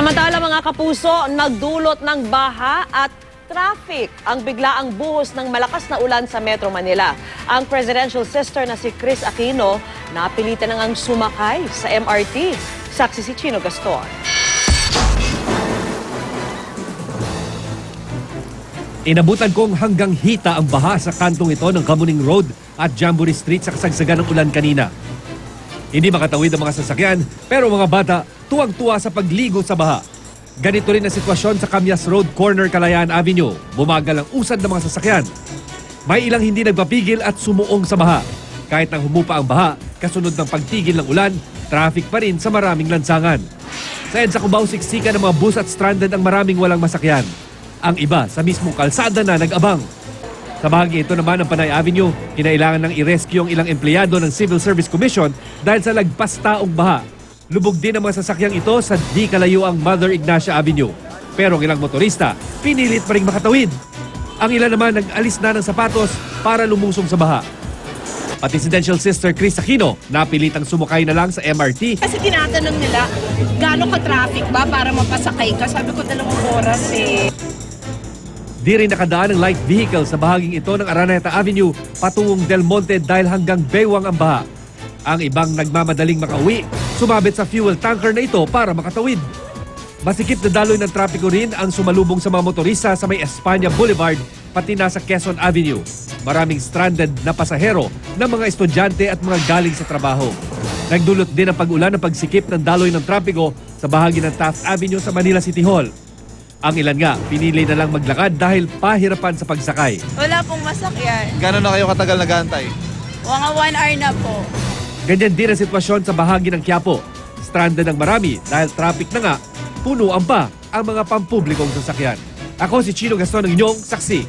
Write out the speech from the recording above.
Samantala mga kapuso, nagdulot ng baha at traffic ang biglaang buhos ng malakas na ulan sa Metro Manila. Ang presidential sister na si Chris Aquino napilitan nang sumakay sa MRT. Saksi si Chino Gaston. Inabutan kong hanggang hita ang baha sa kantong ito ng Kamuning Road at Jamboree Street sa kasagsagan ng ulan kanina. Hindi makatawid ang mga sasakyan, pero mga bata tuwang-tuwa sa pagligo sa baha. Ganito rin ang sitwasyon sa Camias Road, corner Kalayaan Avenue. Bumagal ang usad ng mga sasakyan. May ilang hindi nagpapigil at sumuong sa baha. Kahit nang humupa ang baha, kasunod ng pagtigil ng ulan, traffic pa rin sa maraming lansangan. Sa EDSA Cubao, siksikan ng mga bus at stranded ang maraming walang masakyan. Ang iba sa mismong kalsada na nag-abang. Sa bahagi ito naman ng Panay Avenue, kinailangan ng i-rescue ang ilang empleyado ng Civil Service Commission dahil sa lagpas taong baha. Lubog din ang mga sasakyang ito sa di kalayo ang Mother Ignacia Avenue. Pero ang ilang motorista, pinilit pa rin makatawid. Ang ilan naman nag-alis na ng sapatos para lumusong sa baha. Presidential sister Chris Aquino, napilitang sumakay na lang sa MRT. Kasi tinatanong nila, gaano ka-traffic ba para mapasakay ka? Sabi ko 2 oras eh. Di rin nakadaan ng light vehicle sa bahaging ito ng Araneta Avenue patungong Del Monte dahil hanggang Baywang ang baha. Ang ibang nagmamadaling makauwi, sumabit sa fuel tanker na ito para makatawid. Masikip na daloy ng trapiko rin ang sumalubong sa mga motorista sa may Espanya Boulevard pati nasa Quezon Avenue. Maraming stranded na pasahero ng mga estudyante at mga galing sa trabaho. Nagdulot din ang pag-ulan ng pagsikip ng daloy ng trapiko sa bahagi ng Taft Avenue sa Manila City Hall. Ang ilan nga, pinili na lang maglakad dahil pahirapan sa pagsakay. Wala pong masakyan. Gano'n na kayo katagal nag-aantay? Mga 1 hour na po. Ganyan din ang sitwasyon sa bahagi ng Quiapo. Stranded ang marami dahil traffic na nga, punuan pa ang mga pampublikong sasakyan. Ako si Chino Gaston ng inyong saksi.